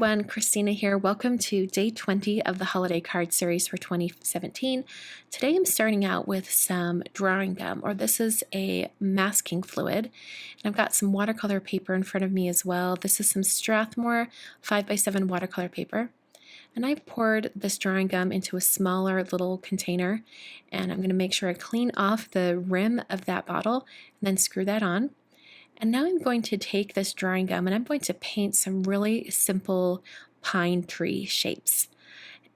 everyone, Christina here. Welcome to day 20 of the holiday card series for 2017. Today I'm starting out with some drawing gum, or this is a masking fluid. And I've got some watercolor paper in front of me as well. This is some Strathmore 5x7 watercolor paper. And I've poured this drawing gum into a smaller little container, and I'm going to make sure I clean off the rim of that bottle and then screw that on. And now I'm going to take this drawing gum and I'm going to paint some really simple pine tree shapes.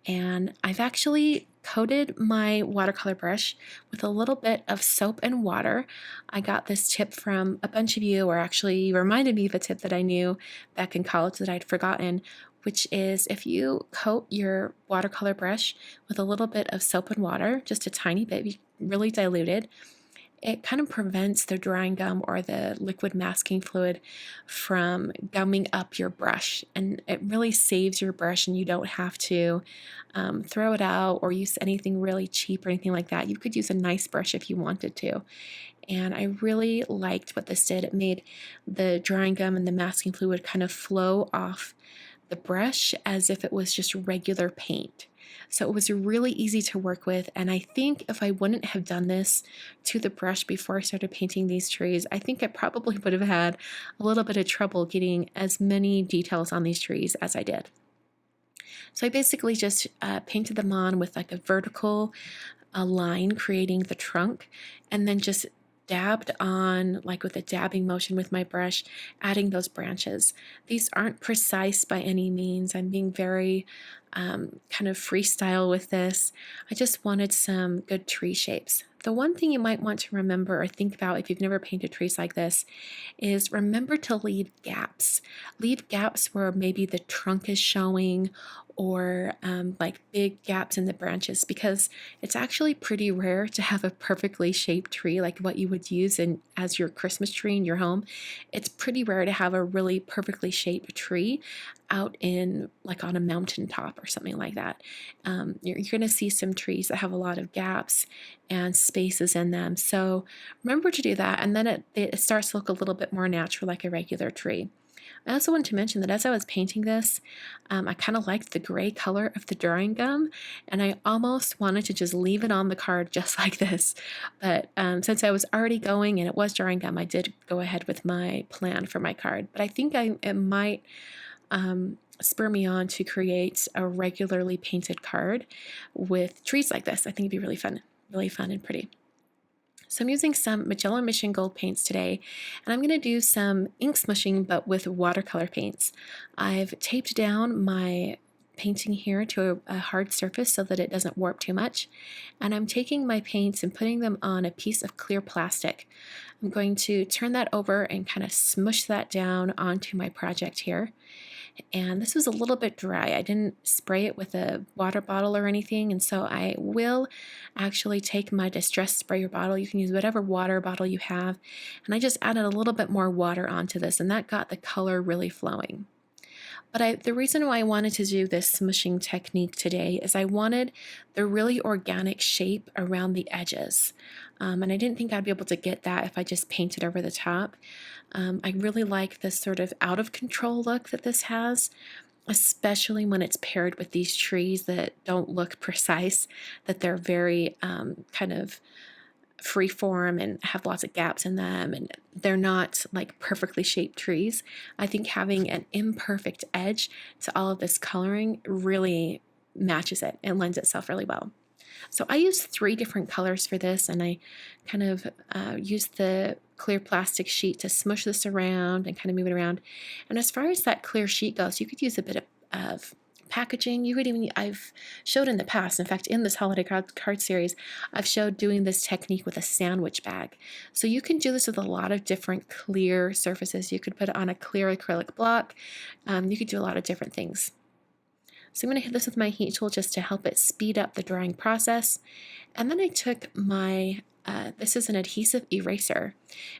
And I've actually coated my watercolor brush with a little bit of soap and water. I got this tip from a bunch of you, or actually you reminded me of a tip that I knew back in college that I'd forgotten, which is if you coat your watercolor brush with a little bit of soap and water, just a tiny bit, really diluted, it kind of prevents the drying gum or the liquid masking fluid from gumming up your brush, and it really saves your brush, and you don't have to throw it out or use anything really cheap or anything like that. You could use a nice brush if you wanted to. And I really liked what this did. It made the drying gum and the masking fluid kind of flow off the brush as if it was just regular paint. So it was really easy to work with, and I think if I wouldn't have done this to the brush before I started painting these trees, I think I probably would have had a little bit of trouble getting as many details on these trees as I did. So I basically just painted them on with like a vertical line creating the trunk, and then just dabbed on, like with a dabbing motion with my brush, adding those branches. These aren't precise by any means. I'm being very kind of freestyle with this. I just wanted some good tree shapes. The one thing you might want to remember or think about if you've never painted trees like this is remember to leave gaps. Leave gaps where maybe the trunk is showing, or like big gaps in the branches, because it's actually pretty rare to have a perfectly shaped tree like what you would use as your Christmas tree in your home. It's pretty rare to have a really perfectly shaped tree out in like on a mountaintop or something like that. You're going to see some trees that have a lot of gaps and spaces in them. So remember to do that, and then it starts to look a little bit more natural like a regular tree. I also want to mention that as I was painting this, I kind of liked the gray color of the drawing gum, and I almost wanted to just leave it on the card just like this. But since I was already going and it was drawing gum, I did go ahead with my plan for my card. But I think it might spur me on to create a regularly painted card with trees like this. I think it'd be really fun and pretty. So I'm using some Mijello Mission Gold paints today, and I'm going to do some ink smooshing but with watercolor paints. I've taped down my painting here to a hard surface so that it doesn't warp too much, and I'm taking my paints and putting them on a piece of clear plastic. I'm going to turn that over and kind of smush that down onto my project here. And this was a little bit dry. I didn't spray it with a water bottle or anything, and so I will actually take my distress sprayer bottle. You can use whatever water bottle you have, and I just added a little bit more water onto this, and that got the color really flowing. But the reason why I wanted to do this smushing technique today is I wanted the really organic shape around the edges. And I didn't think I'd be able to get that if I just painted over the top. I really like this sort of out of control look that this has, especially when it's paired with these trees that don't look precise, that they're very kind of free form and have lots of gaps in them, and they're not like perfectly shaped trees. I think having an imperfect edge to all of this coloring really matches it and lends itself really well. So I used 3 different colors for this, and I kind of used the clear plastic sheet to smush this around and kind of move it around. And as far as that clear sheet goes, you could use a bit of packaging. You could even, I've showed in the past, in fact, in this holiday card series, I've showed doing this technique with a sandwich bag. So you can do this with a lot of different clear surfaces. You could put it on a clear acrylic block. You could do a lot of different things. So I'm going to hit this with my heat tool just to help it speed up the drying process. And then I took my, this is an adhesive eraser,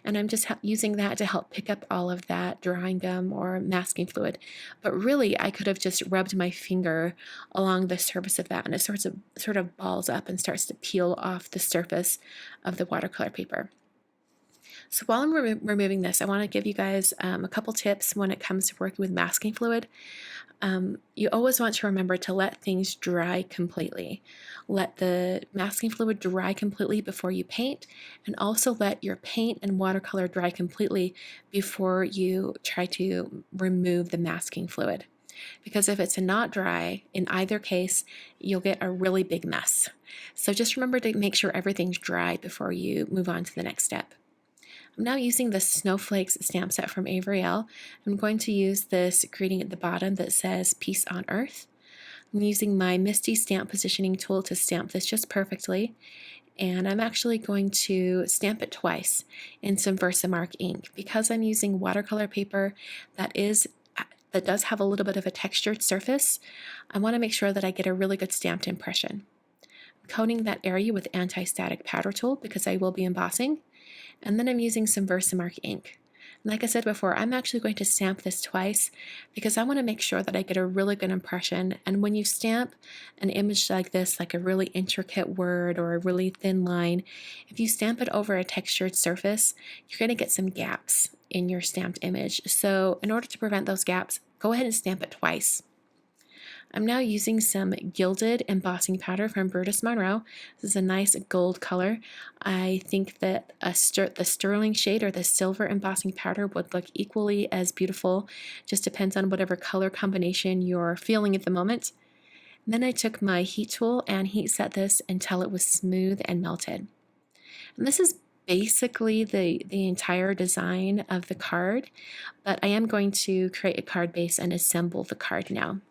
and I'm just using that to help pick up all of that drying gum or masking fluid. But really, I could have just rubbed my finger along the surface of that, and it sort of balls up and starts to peel off the surface of the watercolor paper. So while I'm removing this, I want to give you guys a couple tips when it comes to working with masking fluid. You always want to remember to let things dry completely. Let the masking fluid dry completely before you paint, and also let your paint and watercolor dry completely before you try to remove the masking fluid. Because if it's not dry, in either case, you'll get a really big mess. So just remember to make sure everything's dry before you move on to the next step. I'm now using the Snowflakes stamp set from Avery. I'm going to use this greeting at the bottom that says Peace on Earth. I'm using my Misty stamp positioning tool to stamp this just perfectly. And I'm actually going to stamp it twice in some Versamark ink. Because I'm using watercolor paper that does have a little bit of a textured surface, I want to make sure that I get a really good stamped impression. I'm coating that area with anti-static powder tool because I will be embossing. And then I'm using some Versamark ink. And like I said before, I'm actually going to stamp this twice because I want to make sure that I get a really good impression. And when you stamp an image like this, like a really intricate word or a really thin line, if you stamp it over a textured surface, you're going to get some gaps in your stamped image. So in order to prevent those gaps, go ahead and stamp it twice. I'm now using some gilded embossing powder from Brutus Monroe. This is a nice gold color. I think that the sterling shade or the silver embossing powder would look equally as beautiful. Just depends on whatever color combination you're feeling at the moment. And then I took my heat tool and heat set this until it was smooth and melted. And this is basically the entire design of the card, but I am going to create a card base and assemble the card now.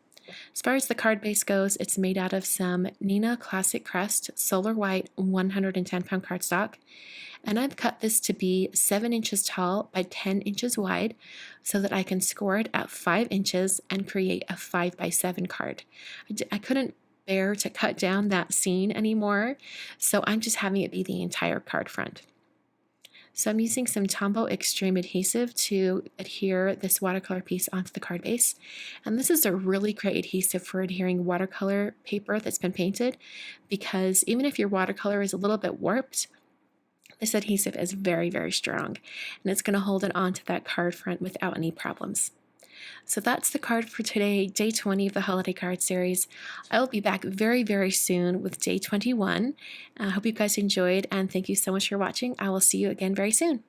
As far as the card base goes, it's made out of some Neenah Classic Crest Solar White 110-pound cardstock, and I've cut this to be 7 inches tall by 10 inches wide so that I can score it at 5 inches and create a 5x7 card. I couldn't bear to cut down that seam anymore, so I'm just having it be the entire card front. So I'm using some Tombow Extreme adhesive to adhere this watercolor piece onto the card base. And this is a really great adhesive for adhering watercolor paper that's been painted, because even if your watercolor is a little bit warped, this adhesive is very, very strong, and it's going to hold it onto that card front without any problems. So that's the card for today, day 20 of the holiday card series. I will be back very, very soon with day 21. I hope you guys enjoyed, and thank you so much for watching. I will see you again very soon.